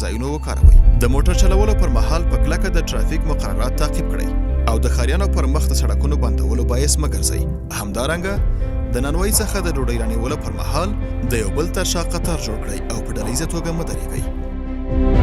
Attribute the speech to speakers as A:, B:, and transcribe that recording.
A: ځایونو وکاروئ. د موټر چلولو پر مهال په کلکه د ټرافیک مقررات تعقیب کړئ او د ښاریانو پر مخ د سړکونو بندولو باعث مه ګرځئ. همدارنګه د نانوای څخه د ډوډۍ رانیولو پر مهال د یو بل تر شا قطار جوړ کړئ او په ډلهییزه توګه مه درېږئ.